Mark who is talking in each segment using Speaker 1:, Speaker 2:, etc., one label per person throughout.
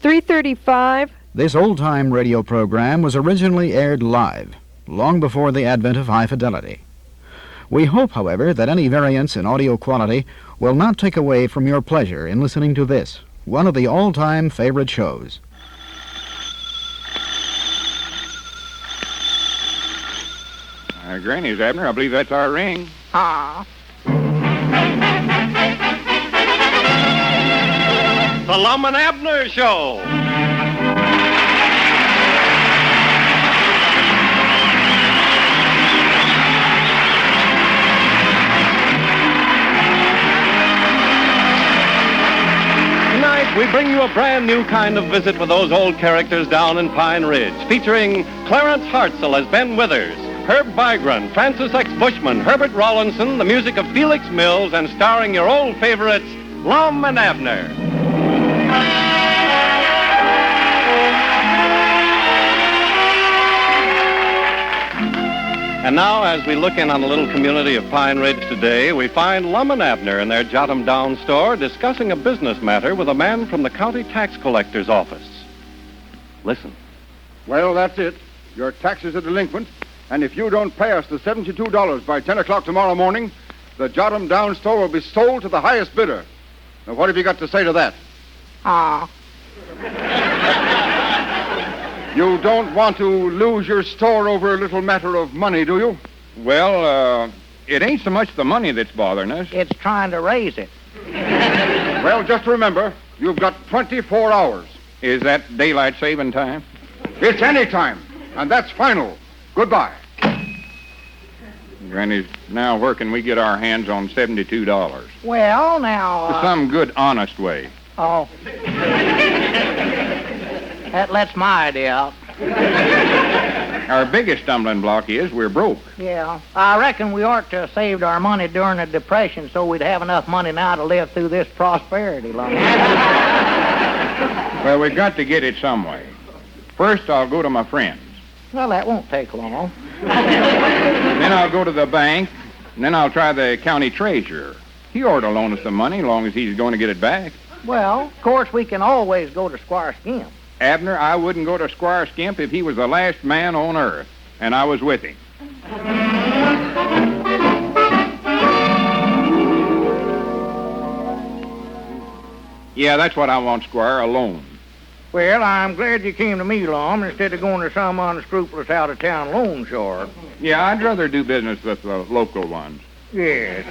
Speaker 1: 335.
Speaker 2: This old-time radio program was originally aired live, long before the advent of high fidelity. We hope, however, that any variance in audio quality will not take away from your pleasure in listening to this, one of the all-time favorite shows.
Speaker 3: Granny's, Abner. I believe that's our ring.
Speaker 4: Ah. The Lum Abner Show. Tonight, we bring you a brand new kind of visit with those old characters down in Pine Ridge, featuring Clarence Hartzell as Ben Withers, Herb Vigran, Francis X. Bushman, Herbert Rawlinson, the music of Felix Mills, and starring your old favorites, Lum and Abner. And now, as we look in on the little community of Pine Ridge today, we find Lum and Abner in their Jot-'em Down store discussing a business matter with a man from the county tax collector's office. Listen.
Speaker 5: Well, that's it. Your taxes are delinquent, and if you don't pay us the $72 by 10 o'clock tomorrow morning, the Jot-'em Down store will be sold to the highest bidder. Now, what have you got to say to that?
Speaker 4: Ah.
Speaker 5: You don't want to lose your store over a little matter of money, do you?
Speaker 3: Well, it ain't so much the money that's bothering us.
Speaker 4: It's trying to raise it.
Speaker 5: Well, just remember, you've got 24 hours.
Speaker 3: Is that daylight saving time?
Speaker 5: It's any time, and that's final. Goodbye.
Speaker 3: Granny's, now where can we get our hands on $72?
Speaker 4: Well, now...
Speaker 3: Some good, honest way.
Speaker 4: Oh. That lets my idea out.
Speaker 3: Our biggest stumbling block is we're broke.
Speaker 4: Yeah. I reckon we ought to have saved our money during the Depression so we'd have enough money now to live through this prosperity line.
Speaker 3: Well, we've got to get it some way. First, I'll go to my friends.
Speaker 4: Well, that won't take long.
Speaker 3: Then I'll go to the bank, and then I'll try the county treasurer. He ought to loan us some money as long as he's going to get it back.
Speaker 4: Well, of course, we can always go to Squire Skimp.
Speaker 3: Abner, I wouldn't go to Squire Skimp if he was the last man on earth, and I was with him. Yeah, that's what I want, Squire, a loan.
Speaker 4: Well, I'm glad you came to me, Lum, instead of going to some unscrupulous out-of-town loan shark.
Speaker 3: Yeah, I'd rather do business with the local ones.
Speaker 4: Yes.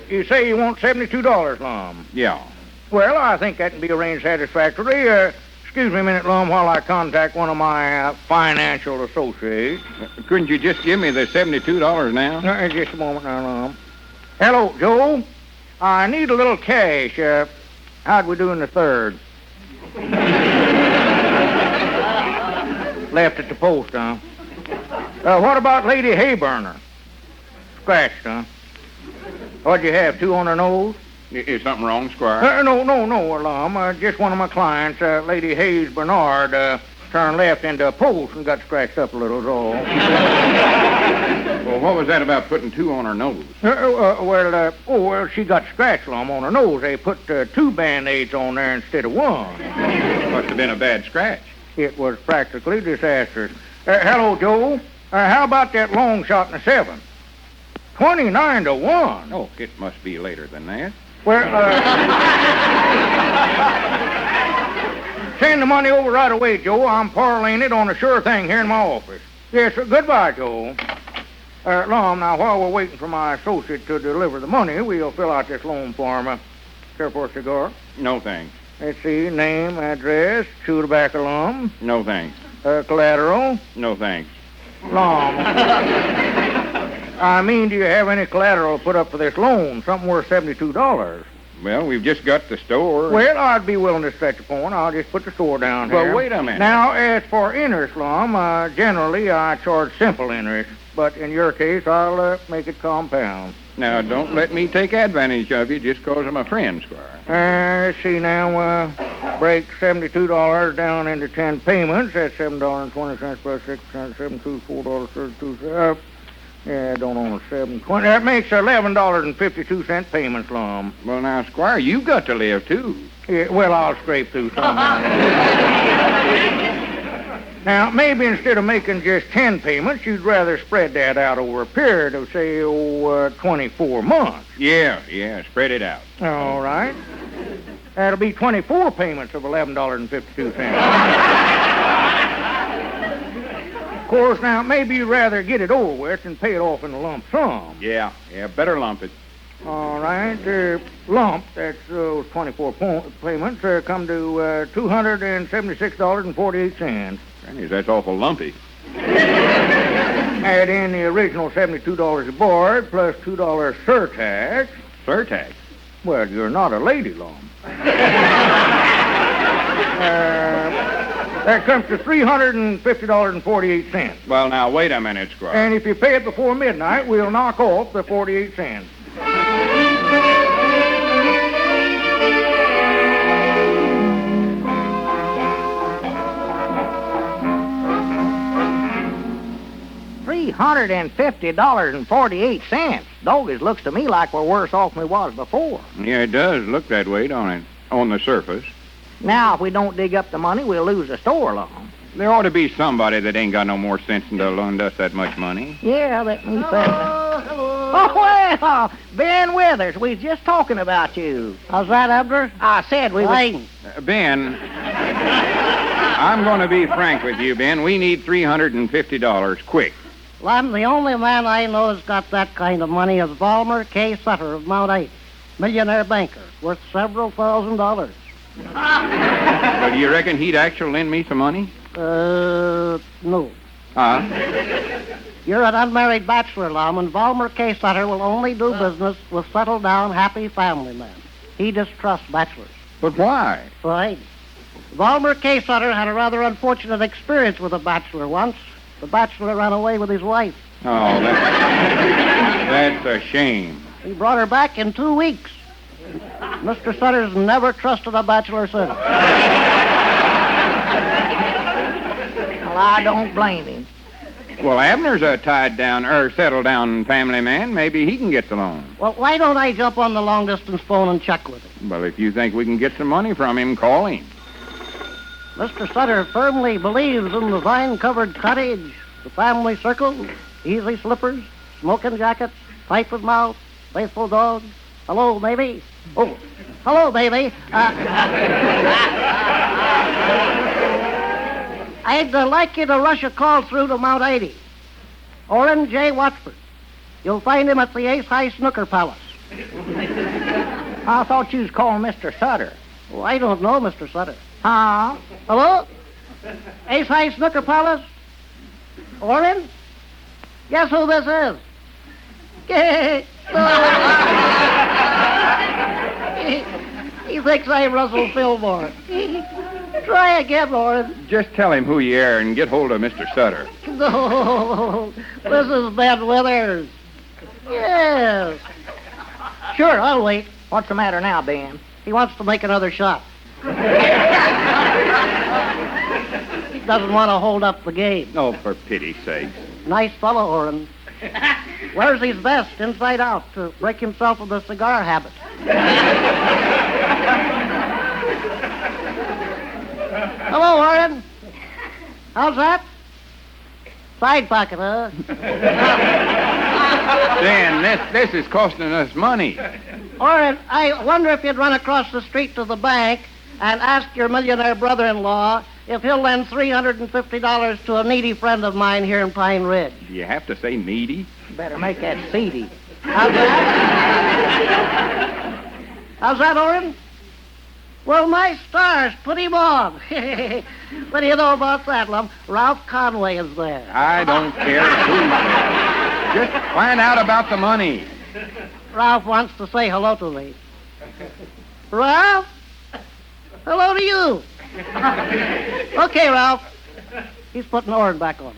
Speaker 4: You say you want $72, Lum?
Speaker 3: Yeah.
Speaker 4: Well, I think that can be arranged satisfactorily. Excuse me a minute, Lum, while I contact one of my financial associates.
Speaker 3: Couldn't you just give me the $72 now?
Speaker 4: Just a moment now, Lum. Hello, Joe. I need a little cash. How'd we do in the third? Left at the post, huh? What about Lady Hayburner? Scratched, huh? What'd you have, 2 on her nose?
Speaker 3: Is something wrong, Squire?
Speaker 4: No, Lum. Just one of my clients, Lady Hayes Bernard, turned left into a post and got scratched up a little, so.
Speaker 3: Well, what was that about putting 2 on her nose?
Speaker 4: Well, she got scratched, Lum, on her nose. They put 2 Band-Aids on there instead of 1.
Speaker 3: Must have been a bad scratch.
Speaker 4: It was practically disastrous. Hello, Joe. How about that long shot in the 7th? 29 to 1.
Speaker 3: Oh, it must be later than that.
Speaker 4: Well, send the money over right away, Joe. I'm parlaying it on a sure thing here in my office. Yes, sir. Goodbye, Joe. Lum, now, while we're waiting for my associate to deliver the money, we'll fill out this loan form. Care for a cigar?
Speaker 3: No, thanks.
Speaker 4: Let's see. Name, address, chew tobacco, Lum.
Speaker 3: No, thanks.
Speaker 4: Collateral?
Speaker 3: No, thanks.
Speaker 4: Lum. I mean, do you have any collateral put up for this loan? Something worth $72?
Speaker 3: Well, we've just got the store.
Speaker 4: Well, I'd be willing to stretch a point. I'll just put the store down here.
Speaker 3: Well, wait a minute.
Speaker 4: Now, as for interest, Lum, generally I charge simple interest. But in your case, I'll make it compound.
Speaker 3: Now, don't let me take advantage of you just 'cause I'm a friend, Squire.
Speaker 4: Let's see now. Break $72 down into 10 payments. That's $7.20 plus 6%, $724.32.
Speaker 1: Yeah, don't own a 720. That makes $11.52 payments, Lum.
Speaker 3: Well, now, Squire, you got to live, too.
Speaker 1: Yeah, well, I'll scrape through somehow. Now, maybe instead of making just 10 payments, you'd rather spread that out over a period of, say, 24 months.
Speaker 3: Yeah, spread it out.
Speaker 1: All right. That'll be 24 payments of $11.52. Of course, now, maybe you'd rather get it over with and pay it off in a lump sum.
Speaker 3: Yeah, better lump it.
Speaker 1: All right. Lump, that's those 24 payments, come to $276.48.
Speaker 3: Granny, that's awful lumpy.
Speaker 1: Add in the original $72 aboard, plus $2 surtax.
Speaker 3: Surtax?
Speaker 1: Well, you're not a lady, Lum. That comes to $350.48.
Speaker 3: Well, now, wait a minute, Squire.
Speaker 1: And if you pay it before midnight, we'll knock off the 48 cents. $350.48. Doggies, looks to me like we're worse off than we was before.
Speaker 3: Yeah, it does look that way, don't it? On the surface.
Speaker 1: Now, if we don't dig up the money, we'll lose the store, Lum.
Speaker 3: There ought to be somebody that ain't got no more sense than to loan us that much money.
Speaker 1: Yeah, let me say that. Oh, well, Ben Withers, we was just talking about you. How's that, Abner? I said we was...
Speaker 3: Ben, I'm going to be frank with you, Ben. We need $350 quick.
Speaker 6: Well, I'm the only man I know that's got that kind of money is Volmer K. Sutter of Mount Eight, millionaire banker, worth several $1,000s.
Speaker 3: Well, do you reckon he'd actually lend me some money?
Speaker 6: No.
Speaker 1: You're an unmarried bachelor, Lum, and Volmer K. Sutter will only do business with settled-down, happy family men. He distrusts bachelors.
Speaker 3: But why?
Speaker 1: Right. Volmer K. Sutter had a rather unfortunate experience with a bachelor once. The bachelor ran away with his wife.
Speaker 3: Oh, that's a shame.
Speaker 1: He brought her back in 2 weeks. Mr. Sutter's never trusted a bachelor since. Well, I don't blame him.
Speaker 3: Well, Abner's a settled-down family man. Maybe he can get the loan.
Speaker 1: Well, why don't I jump on the long-distance phone and check with him?
Speaker 3: Well, if you think we can get some money from him, call him.
Speaker 1: Mr. Sutter firmly believes in the vine-covered cottage, the family circle, easy slippers, smoking jackets, pipe with mouth, faithful dog. Hello, baby. Oh, hello, baby. I'd like you to rush a call through to Mount 80. Orrin J. Watford. You'll find him at the Ace High Snooker Palace. I thought you was calling Mr. Sutter. Oh, I don't know Mr. Sutter. Huh? Hello? Ace High Snooker Palace? Orrin? Guess who this is? He thinks I'm Russell Fillmore. Try again, Orrin.
Speaker 3: Just tell him who you are and get hold of Mr. Sutter.
Speaker 1: No, this is Ben Withers. Yes. Sure, I'll wait. What's the matter now, Ben? He wants to make another shot. He doesn't want to hold up the game.
Speaker 3: Oh, for pity's sake.
Speaker 1: Nice fellow, Orrin. Wears his vest inside out to break himself of the cigar habit. Hello, Orrin. How's that? Side pocket, huh?
Speaker 3: Dan, this is costing us money.
Speaker 1: Orrin, I wonder if you'd run across the street to the bank and ask your millionaire brother-in-law if he'll lend $350 to a needy friend of mine here in Pine Ridge.
Speaker 3: Do you have to say needy?
Speaker 1: Better make that seedy. How's that? How's that, Orrin? Well, my stars, put him on. What do you know about that, Lum? Ralph Conway is there.
Speaker 3: I don't care who. Just find out about the money.
Speaker 1: Ralph wants to say hello to me. Ralph? Hello to you. Okay, Ralph. He's putting Orrin back on.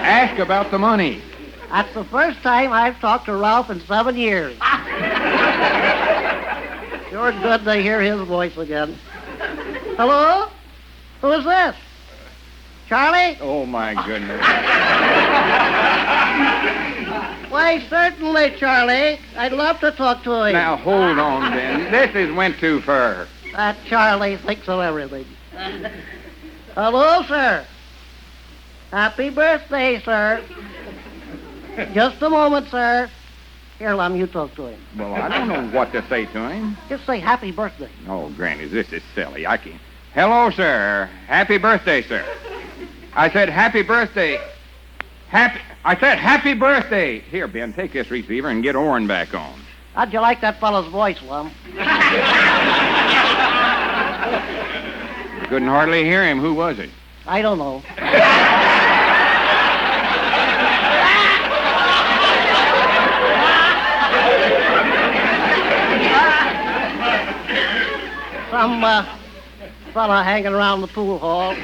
Speaker 3: Ask about the money.
Speaker 1: That's the first time I've talked to Ralph in 7 years. Sure good to hear his voice again. Hello? Who is this?
Speaker 6: Charlie?
Speaker 3: Oh, my goodness.
Speaker 6: Why, certainly, Charlie. I'd love to talk to him.
Speaker 3: Now, hold on, Ben. This has went too far.
Speaker 6: That Charlie thinks of everything. Hello, sir. Happy birthday, sir. Just a moment, sir. Here, Lum, you talk to him.
Speaker 3: Well, I don't know what to say to him.
Speaker 6: Just say happy birthday.
Speaker 3: Oh, Granny, this is silly. I can't. Hello, sir. Happy birthday, sir. I said happy birthday. I said happy birthday. Here, Ben, take this receiver and get Orrin back on.
Speaker 6: How'd you like that fellow's voice, Lum?
Speaker 3: Couldn't hardly hear him. Who was it?
Speaker 6: I don't know. Some fella hanging around the pool hall.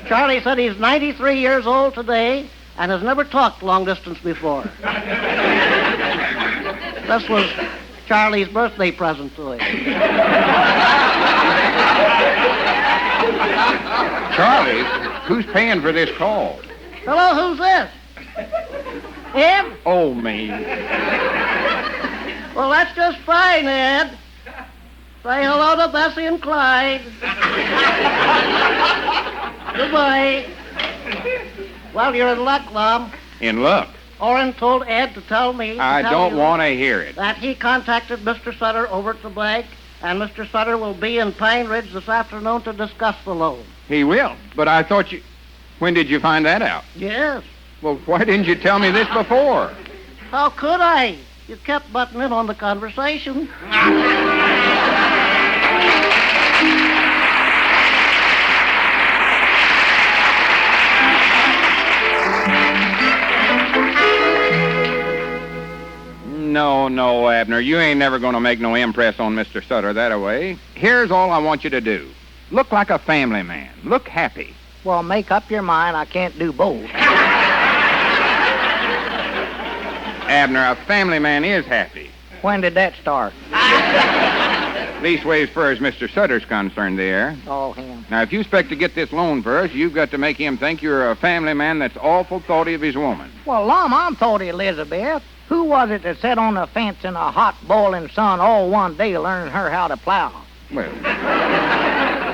Speaker 6: Charlie said he's 93 years old today and has never talked long distance before. This was Charlie's birthday present to him.
Speaker 3: Charlie? Who's paying for this call?
Speaker 6: Hello, who's this? Ed?
Speaker 3: Oh, me.
Speaker 6: Well, that's just fine, Ed. Say hello to Bessie and Clyde. Goodbye. Well, you're in luck, Lum.
Speaker 3: In luck.
Speaker 6: Orrin told Ed to tell me.
Speaker 3: I don't want to hear it.
Speaker 6: That he contacted Mr. Sutter over at the bank, and Mr. Sutter will be in Pine Ridge this afternoon to discuss the loan.
Speaker 3: He will. But I thought you... When did you find that out?
Speaker 6: Yes.
Speaker 3: Well, why didn't you tell me this before?
Speaker 6: How could I? You kept butting in on the conversation.
Speaker 3: No, Abner. You ain't never going to make no impress on Mr. Sutter that-a-way. Here's all I want you to do. Look like a family man. Look happy.
Speaker 7: Well, make up your mind. I can't do both.
Speaker 3: Abner, a family man is happy.
Speaker 7: When did that start?
Speaker 3: Leastways, far as Mr. Sutter's concerned there.
Speaker 7: Oh, him.
Speaker 3: Now, if you expect to get this loan for us, you've got to make him think you're a family man that's awful thoughty of his woman.
Speaker 7: Well, Lum, I'm thoughty, Elizabeth. Who was it that sat on the fence in a hot, boiling sun all one day learning her how to plow?
Speaker 3: Well,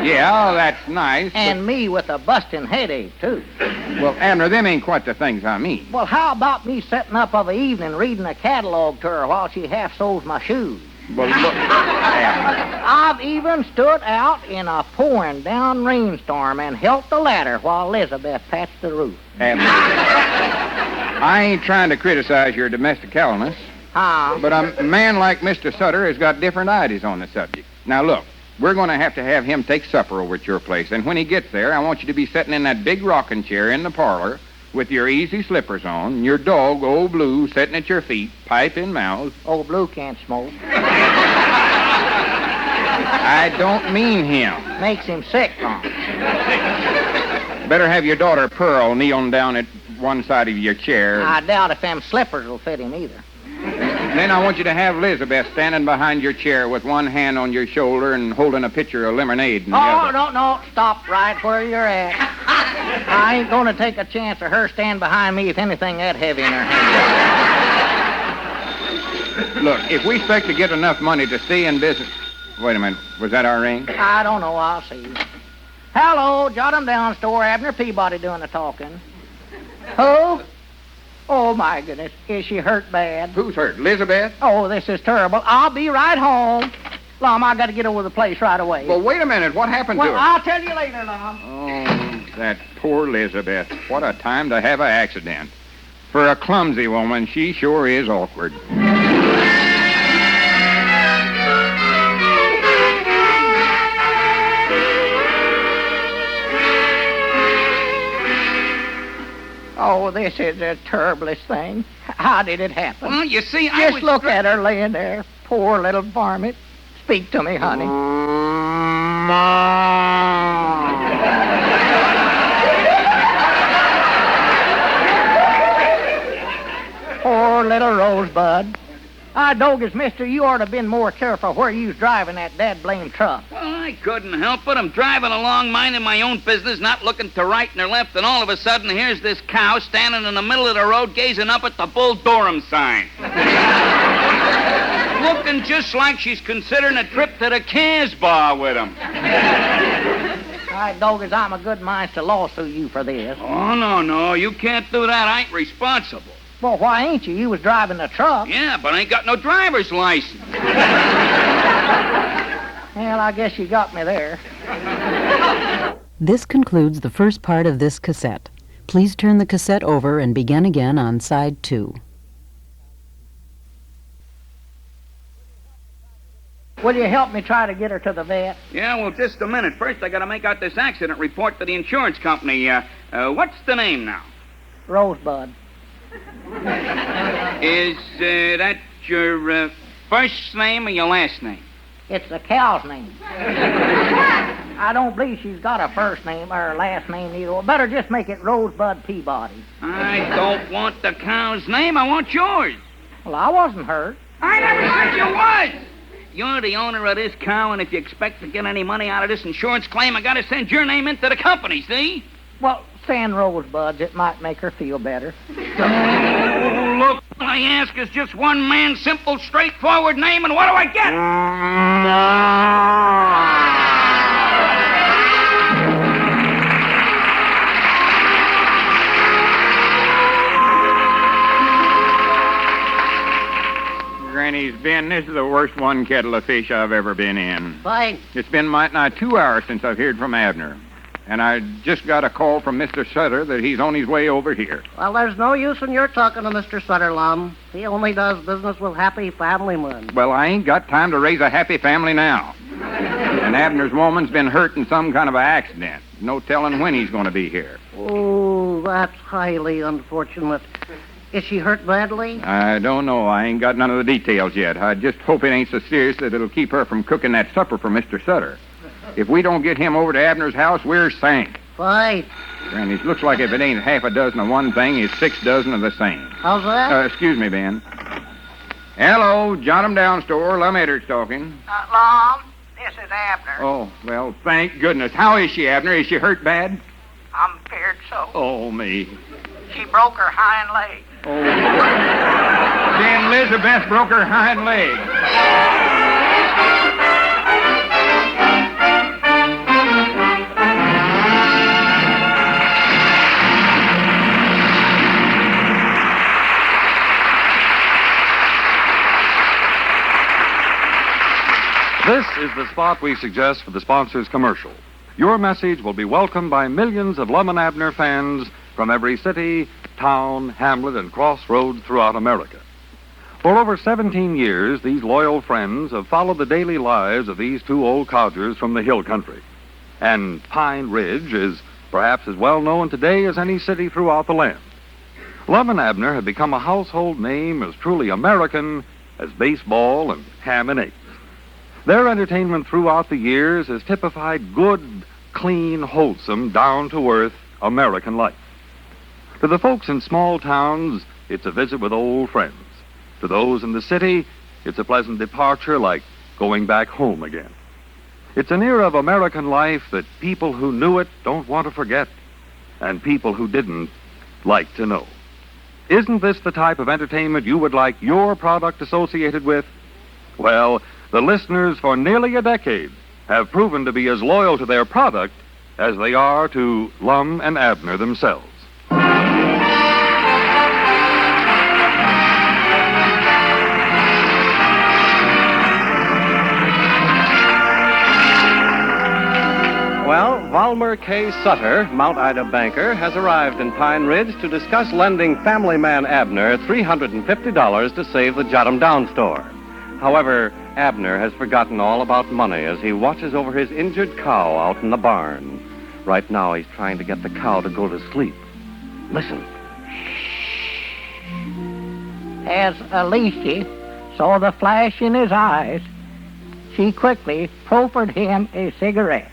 Speaker 3: yeah, that's nice.
Speaker 7: And me with a busting headache, too.
Speaker 3: Well, Abner, them ain't quite the things I mean.
Speaker 7: Well, how about me setting up of the evening reading a catalog to her while she half soles my shoes?
Speaker 3: Well, look, Abner.
Speaker 7: I've even stood out in a pouring down rainstorm and helped the ladder while Elizabeth patched the roof.
Speaker 3: Abner, I ain't trying to criticize your domesticalness, but a man like Mr. Sutter has got different ideas on the subject. Now, look, we're going to have him take supper over at your place, and when he gets there, I want you to be sitting in that big rocking chair in the parlor with your easy slippers on, and your dog, Old Blue, sitting at your feet, pipe in mouth.
Speaker 7: Old Blue can't smoke.
Speaker 3: I don't mean him.
Speaker 7: Makes him sick, Tom.
Speaker 3: Better have your daughter Pearl kneeling down at one side of your chair.
Speaker 7: I doubt if them slippers will fit him either.
Speaker 3: Then I want you to have Elizabeth standing behind your chair with one hand on your shoulder and holding a pitcher of lemonade in the other.
Speaker 7: No. Stop right where you're at. I ain't going to take a chance of her stand behind me with anything that heavy in her hand.
Speaker 3: Look, if we expect to get enough money to stay in business... Wait a minute. Was that our ring?
Speaker 7: I don't know. I'll see. Hello, jot 'em down, Store. Abner Peabody doing the talking. Who? Oh, my goodness. Is she hurt bad?
Speaker 3: Who's hurt? Elizabeth?
Speaker 7: Oh, this is terrible. I'll be right home. Lum, I got to get over the place right away.
Speaker 3: Well, wait a minute. What happened to her?
Speaker 7: I'll tell you later, Lum.
Speaker 3: Oh, that poor Elizabeth. What a time to have an accident. For a clumsy woman, she sure is awkward.
Speaker 7: Oh, this is the terriblest thing. How did it happen?
Speaker 3: Well, you see,
Speaker 7: Just look at her laying there. Poor little varmint. Speak to me, honey. Poor little Rosebud. Dogus, mister, you ought to have been more careful where you was driving that dad-blame truck.
Speaker 8: Well, I couldn't help it. I'm driving along, minding my own business, not looking to right nor left, and all of a sudden, here's this cow standing in the middle of the road, gazing up at the Bull Durham sign. Looking just like she's considering a trip to the Casbah with him.
Speaker 7: Dogus, I'm a good mind to lawsuit you for this.
Speaker 8: Oh, no, you can't do that. I ain't responsible.
Speaker 7: Well, why ain't you? You was driving the truck.
Speaker 8: Yeah, but I ain't got no driver's license.
Speaker 7: Well, I guess you got me there.
Speaker 9: This concludes the first part of this cassette. Please turn the cassette over and begin again on side 2.
Speaker 7: Will you help me try to get her to the vet?
Speaker 8: Yeah, well, just a minute. First, I got to make out this accident report to the insurance company. What's the name now?
Speaker 7: Rosebud.
Speaker 8: Is that your first name or your last name?
Speaker 7: It's the cow's name. I don't believe she's got a first name or a last name either. Better just make it Rosebud Peabody.
Speaker 8: I don't want the cow's name. I want yours.
Speaker 7: Well, I wasn't hurt.
Speaker 8: I never said you was. You're the owner of this cow, and if you expect to get any money out of this insurance claim, I got to send your name into the company, see?
Speaker 7: Well, send Rosebuds. It might make her feel better.
Speaker 8: Oh, look, all I ask is just one man's simple, straightforward name, and what do I get?
Speaker 3: Granny's Ben, this is the worst one kettle of fish I've ever been in.
Speaker 1: Fine.
Speaker 3: It's been might nigh 2 hours since I've heard from Abner. And I just got a call from Mr. Sutter that he's on his way over here.
Speaker 1: Well, there's no use in your talking to Mr. Sutter, Lum. He only does business with happy family men.
Speaker 3: Well, I ain't got time to raise a happy family now. And Abner's woman's been hurt in some kind of an accident. No telling when he's going to be here.
Speaker 1: Oh, that's highly unfortunate. Is she hurt badly?
Speaker 3: I don't know. I ain't got none of the details yet. I just hope it ain't so serious that it'll keep her from cooking that supper for Mr. Sutter. If we don't get him over to Abner's house, we're sank.
Speaker 1: Fine.
Speaker 3: Granny, it looks like if it ain't half a dozen of one thing, it's 6 dozen of the same.
Speaker 1: How's that?
Speaker 3: Excuse me, Ben. Hello, Jot 'em Down store. Lum Abner's talking.
Speaker 7: Lum, this is Abner.
Speaker 3: Oh, well, thank goodness. How is she, Abner? Is she hurt bad?
Speaker 7: I'm feared so.
Speaker 3: Oh, me.
Speaker 7: She broke her hind leg.
Speaker 3: Oh. Ben Elizabeth broke her hind leg.
Speaker 4: This is the spot we suggest for the sponsor's commercial. Your message will be welcomed by millions of Lum Abner fans from every city, town, hamlet, and crossroads throughout America. For over 17 years, these loyal friends have followed the daily lives of these two old codgers from the hill country. And Pine Ridge is perhaps as well known today as any city throughout the land. Lum and Abner have become a household name as truly American as baseball and ham and eggs. Their entertainment throughout the years has typified good, clean, wholesome, down-to-earth American life. To the folks in small towns, it's a visit with old friends. To those in the city, it's a pleasant departure like going back home again. It's an era of American life that people who knew it don't want to forget, and people who didn't like to know. Isn't this the type of entertainment you would like your product associated with? Well, the listeners for nearly a decade have proven to be as loyal to their product as they are to Lum and Abner themselves. Well, Valmer K. Sutter, Mount Ida banker, has arrived in Pine Ridge to discuss lending family man Abner $350 to save the Jot 'em Down store. However, Abner has forgotten all about money as he watches over his injured cow out in the barn. Right now, he's trying to get the cow to go to sleep. Listen.
Speaker 7: As Alicia saw the flash in his eyes, she quickly proffered him a cigarette.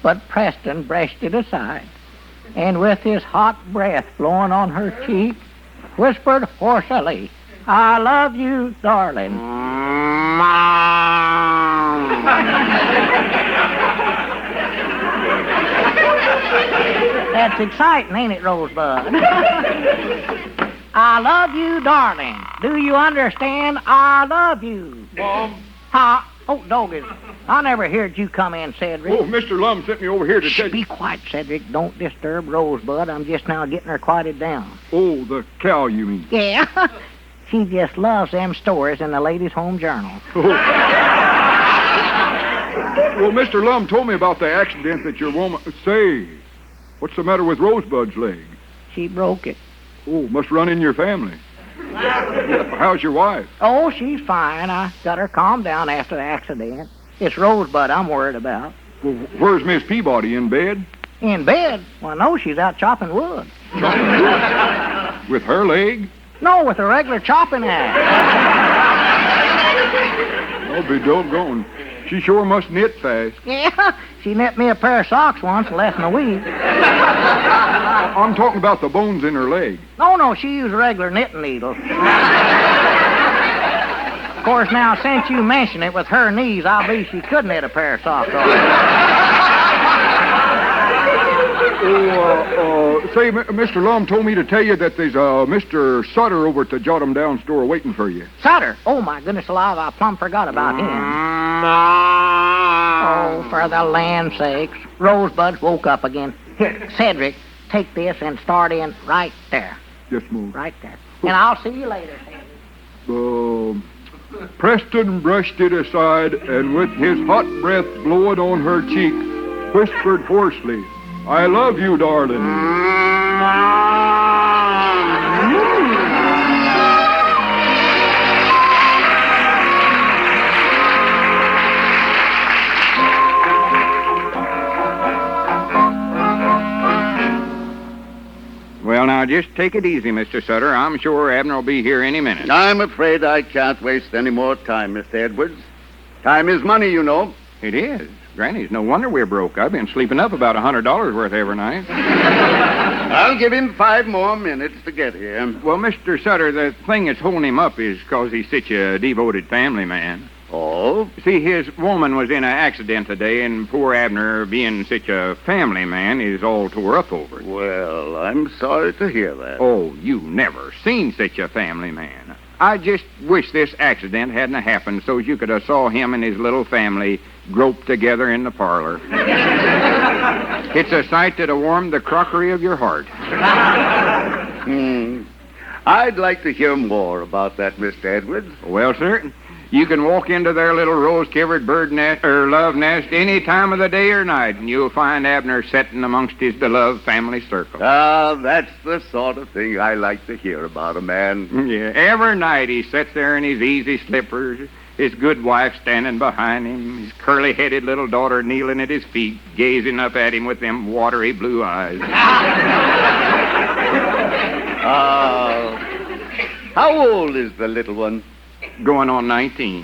Speaker 7: But Preston brushed it aside, and with his hot breath blowing on her cheek, whispered hoarsely, I love you, darling. That's exciting, ain't it, Rosebud? I love you, darling. Do you understand? I love you.
Speaker 5: Mom.
Speaker 7: Huh? Oh, doggies. I never heard you come in, Cedric.
Speaker 5: Oh, Mr. Lum sent me over here to tell you.
Speaker 7: Be quiet, Cedric. Don't disturb Rosebud. I'm just now getting her quieted down.
Speaker 5: Oh, the cow, you mean?
Speaker 7: Yeah. She just loves them stories in the Ladies' Home Journal.
Speaker 5: Well, Mr. Lum told me about the accident that your woman... Say, what's the matter with Rosebud's leg?
Speaker 7: She broke it.
Speaker 5: Oh, must run in your family. How's your wife?
Speaker 7: Oh, she's fine. I got her calmed down after the accident. It's Rosebud I'm worried about.
Speaker 5: Well, where's Miss Peabody, in bed?
Speaker 7: In bed? Well, no, she's out chopping wood.
Speaker 5: With her leg?
Speaker 7: No, with a regular chopping axe.
Speaker 5: I'll be doggone. She sure must knit fast.
Speaker 7: Yeah, she knit me a pair of socks once in less than a week.
Speaker 5: I'm talking about the bones in her leg.
Speaker 7: No, she used regular knitting needles. Of course, now, since you mention it, with her knees, I believe she could knit a pair of socks on.
Speaker 5: Say, Mr. Lum told me to tell you that there's Mr. Sutter over at the Jot 'em Down store waiting for you.
Speaker 7: Sutter? Oh, my goodness alive, I plumb forgot about him. Oh, for the land's sakes. Rosebud's woke up again. Here, Cedric, take this and start in right there.
Speaker 5: Yes, Mom.
Speaker 7: Right there. And I'll see you later, Cedric.
Speaker 5: Preston brushed it aside and with his hot breath blowing on her cheek, whispered hoarsely, I love you, darling.
Speaker 3: Well, now, just take it easy, Mr. Sutter. I'm sure Abner will be here any minute.
Speaker 10: I'm afraid I can't waste any more time, Mr. Edwards. Time is money, you know.
Speaker 3: It is. Granny's no wonder we're broke. I've been sleeping up about $100 worth every night.
Speaker 10: I'll give him 5 more minutes to get here.
Speaker 3: Well, Mr. Sutter, the thing that's holding him up is because he's such a devoted family man.
Speaker 10: Oh?
Speaker 3: See, his woman was in an accident today, and poor Abner, being such a family man, is all tore up over it.
Speaker 10: Well, I'm sorry to hear that.
Speaker 3: Oh, you never seen such a family man. I just wish this accident hadn't happened so you could have saw him and his little family grope together in the parlor. It's a sight that'll warm the crockery of your heart.
Speaker 10: I'd like to hear more about that, Mr. Edwards.
Speaker 3: Well, sir, you can walk into their little rose-covered bird nest or love nest any time of the day or night, and you'll find Abner sitting amongst his beloved family circle.
Speaker 10: Ah, that's the sort of thing I like to hear about a man.
Speaker 3: Yeah, every night he sits there in his easy slippers, his good wife standing behind him, his curly-headed little daughter kneeling at his feet, gazing up at him with them watery blue eyes.
Speaker 10: How old is the little one?
Speaker 3: Going on 19.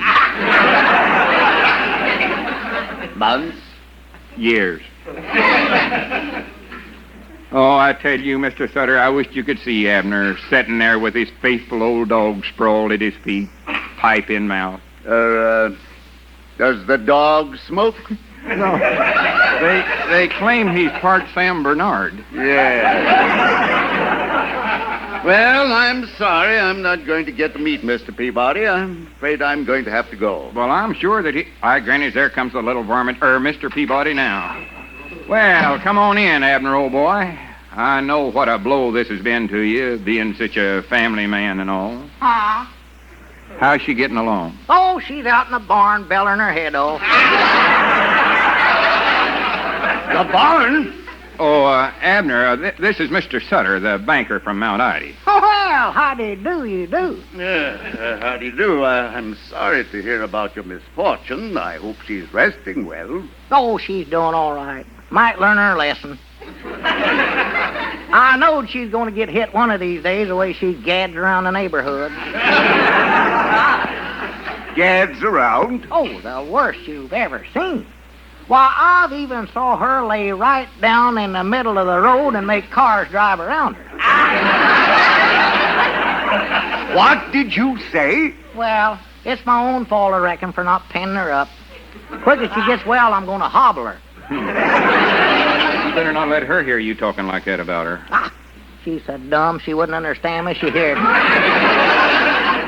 Speaker 10: Months?
Speaker 3: Years. Oh, I tell you, Mr. Sutter, I wish you could see Abner sitting there with his faithful old dog sprawled at his feet, pipe in mouth.
Speaker 10: Does the dog smoke?
Speaker 3: No. They claim he's part Sam Bernard.
Speaker 10: Yeah. Well, I'm sorry I'm not going to get to meet Mr. Peabody. I'm afraid I'm going to have to go.
Speaker 3: Well, I'm sure that Granny's, there comes the little varmint, Mr. Peabody now. Well, come on in, Abner, old boy. I know what a blow this has been to you, being such a family man and all. How's she getting along?
Speaker 7: Oh, she's out in the barn bellering her head off.
Speaker 10: The barn?
Speaker 3: Oh, Abner, this is Mr. Sutter, the banker from Mount Ida.
Speaker 7: Oh, well, how-do you do?
Speaker 10: How do you do? I'm sorry to hear about your misfortune. I hope she's resting well.
Speaker 7: Oh, she's doing all right. Might learn her lesson. I knowed she's going to get hit one of these days the way she gads around the neighborhood.
Speaker 10: Gads around?
Speaker 7: Oh, the worst you've ever seen. Why, I've even saw her lay right down in the middle of the road and make cars drive around her.
Speaker 10: What did you say?
Speaker 7: Well, it's my own fault, I reckon, for not pinning her up. Quick as she gets well, I'm going to hobble her.
Speaker 3: You better not let her hear you talking like that about her.
Speaker 7: Ah, she's so dumb she wouldn't understand me. She heard me.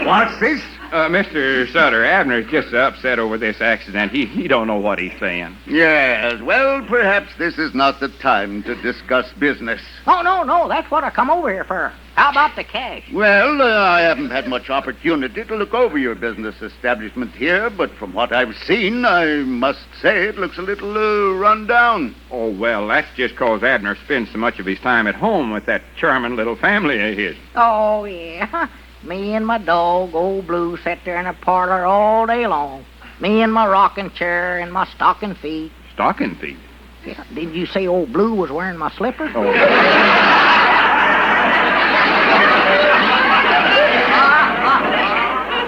Speaker 10: What's this?
Speaker 3: Mr. Sutter, Abner's just upset over this accident. He don't know what he's saying.
Speaker 10: Yes, well, perhaps this is not the time to discuss business.
Speaker 7: Oh, no, that's what I come over here for. How about the cash?
Speaker 10: Well, I haven't had much opportunity to look over your business establishment here, but from what I've seen, I must say it looks a little run down.
Speaker 3: Oh, well, that's just 'cause Abner spends so much of his time at home with that charming little family of his.
Speaker 7: Oh, yeah. Me and my dog, Old Blue, sit there in the parlor all day long. Me and my rocking chair and my stocking feet.
Speaker 3: Stocking feet?
Speaker 7: Yeah, did you say Old Blue was wearing my slippers?
Speaker 3: Oh.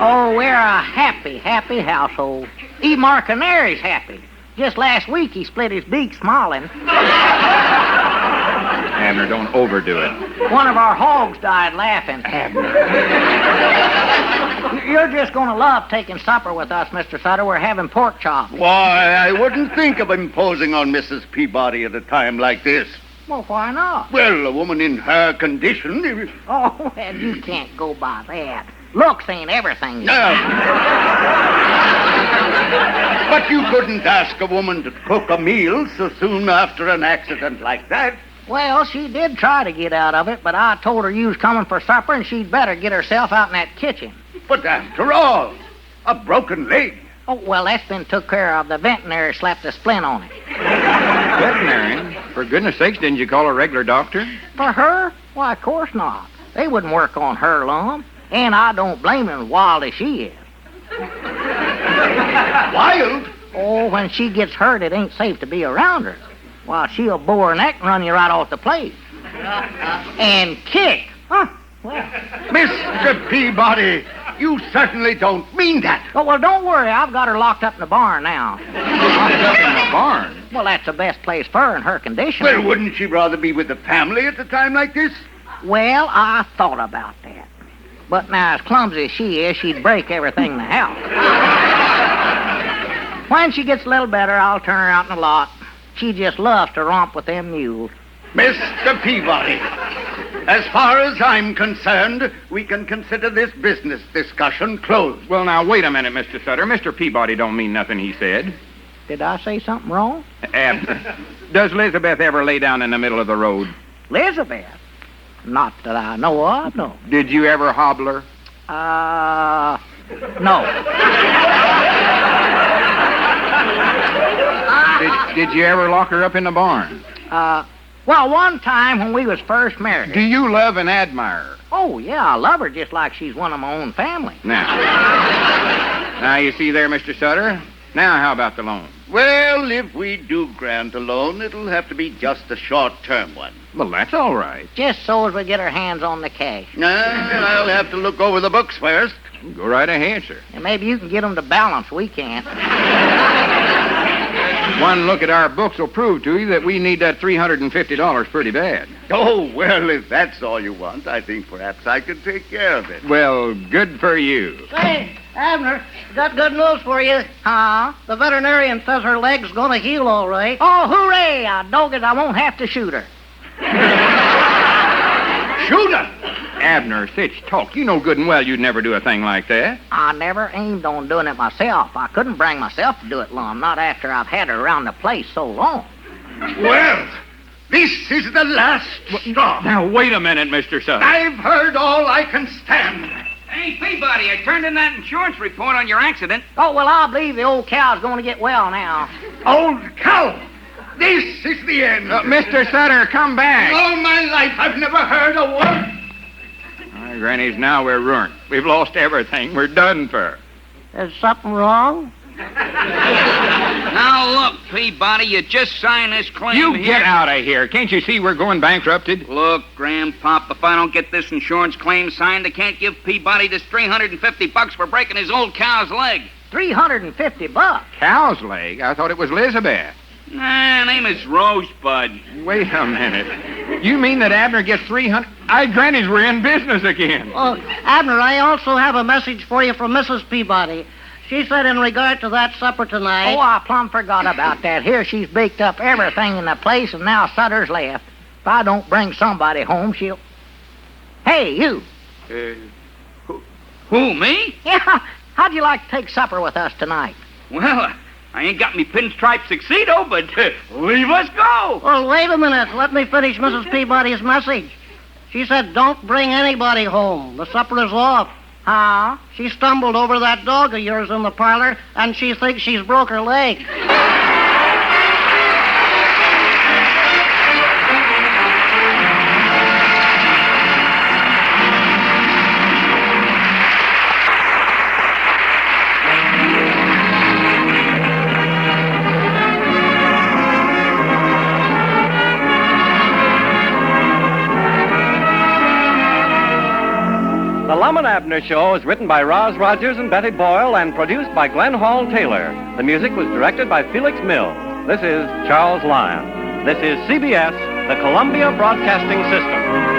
Speaker 7: Oh, we're a happy household. Even our canary's happy. Just last week he split his beak smiling.
Speaker 3: Abner, don't overdo it.
Speaker 7: One of our hogs died laughing. You're just going to love taking supper with us, Mr. Sutter. We're having pork chops.
Speaker 10: Why, I wouldn't think of imposing on Mrs. Peabody at a time like this.
Speaker 7: Well, why not?
Speaker 10: Well, a woman in her condition...
Speaker 7: Oh, well, you can't go by that. Looks ain't everything.
Speaker 10: No. But you couldn't ask a woman to cook a meal so soon after an accident like that.
Speaker 7: Well, she did try to get out of it, but I told her you was coming for supper and she'd better get herself out in that kitchen.
Speaker 10: But after all, a broken leg.
Speaker 7: Oh, well, that's been took care of. The veterinary slapped a splint on it.
Speaker 3: Veterinarian? For goodness sakes, didn't you call a regular doctor?
Speaker 7: For her? Why, of course not. They wouldn't work on her, Lum. And I don't blame him, wild as she is.
Speaker 10: Wild?
Speaker 7: Oh, when she gets hurt, it ain't safe to be around her. Why, she'll bore her neck and run you right off the plate. And kick. Huh? Well.
Speaker 10: Mr. Peabody, you certainly don't mean that.
Speaker 7: Oh, well, don't worry. I've got her locked up in the barn now.
Speaker 3: Locked up in the barn?
Speaker 7: Well, that's the best place for her in her condition.
Speaker 10: Well, wouldn't she rather be with the family at a time like this?
Speaker 7: Well, I thought about that. But now, as clumsy as she is, she'd break everything in the house. When she gets a little better, I'll turn her out in the lot. She just loves to romp with them mules.
Speaker 10: Mr. Peabody, as far as I'm concerned, we can consider this business discussion closed.
Speaker 3: Well, now, wait a minute, Mr. Sutter. Mr. Peabody don't mean nothing he said.
Speaker 7: Did I say something wrong?
Speaker 3: Abner, does Elizabeth ever lay down in the middle of the road?
Speaker 7: Elizabeth? Not that I know of, no.
Speaker 3: Did you ever hobble her?
Speaker 7: No.
Speaker 3: Did you ever lock her up in the barn?
Speaker 7: Well, one time when we was first married.
Speaker 3: Do you love and admire her?
Speaker 7: Oh, yeah, I love her just like she's one of my own family.
Speaker 3: Now, you see there, Mr. Sutter? Now, how about the loan?
Speaker 10: Well, if we do grant a loan, it'll have to be just a short-term one.
Speaker 3: Well, that's all right.
Speaker 7: Just so as we get our hands on the cash.
Speaker 10: I'll have to look over the books first.
Speaker 3: Go right ahead, sir.
Speaker 7: And maybe you can get them to balance. We can't.
Speaker 3: One look at our books will prove to you that we need that $350 pretty bad.
Speaker 10: Oh, well, if that's all you want, I think perhaps I could take care of it.
Speaker 3: Well, good for you.
Speaker 6: Say, Abner, got good news for you.
Speaker 7: Huh?
Speaker 6: The veterinarian says her leg's gonna heal all right.
Speaker 7: Oh, hooray! I dog it, I won't have to shoot her.
Speaker 10: Shoot her!
Speaker 3: Abner, such talk. You know good and well you'd never do a thing like that.
Speaker 7: I never aimed on doing it myself. I couldn't bring myself to do it, Lum, not after I've had her around the place so long.
Speaker 10: Well, this is the last straw.
Speaker 3: Now, wait a minute, Mr. Sutter.
Speaker 10: I've heard all I can stand.
Speaker 8: Hey, Peabody, I turned in that insurance report on your accident.
Speaker 7: Oh, well, I believe the old cow's going to get well now.
Speaker 10: Old cow! This is the end.
Speaker 3: Mr. Sutter, come back.
Speaker 10: All my life, I've never heard a word.
Speaker 3: My grannies, now we're ruined. We've lost everything. We're done for.
Speaker 6: Is something wrong?
Speaker 8: Now, look, Peabody, you just signed this claim
Speaker 3: You
Speaker 8: here.
Speaker 3: get out of here. Can't you see we're going bankrupted?
Speaker 8: Look, Grandpop, if I don't get this insurance claim signed, I can't give Peabody this $350 for breaking his old cow's leg.
Speaker 7: $350.
Speaker 3: Cow's leg? I thought it was Elizabeth.
Speaker 8: Nah, name is Rosebud.
Speaker 3: Wait a minute. You mean that Abner gets 300? Granny's, we're in business again.
Speaker 6: Oh, Abner, I also have a message for you from Mrs. Peabody. She said in regard to that supper tonight...
Speaker 7: Oh, I plumb forgot about that. Here she's baked up everything in the place, and now Sutter's left. If I don't bring somebody home, she'll... Hey, you.
Speaker 8: Who, me?
Speaker 7: Yeah, how'd you like to take supper with us tonight?
Speaker 8: Well, I ain't got me pinstripe tuxedo, but leave us go.
Speaker 6: Well, wait a minute. Let me finish Mrs. Peabody's message. She said, don't bring anybody home. The supper is off.
Speaker 7: Huh?
Speaker 6: She stumbled over that dog of yours in the parlor, and she thinks she's broke her leg.
Speaker 4: The Lum Abner Show is written by Roz Rogers and Betty Boyle and produced by Glenn Hall Taylor. The music was directed by Felix Mills. This is Charles Lyon. This is CBS, the Columbia Broadcasting System.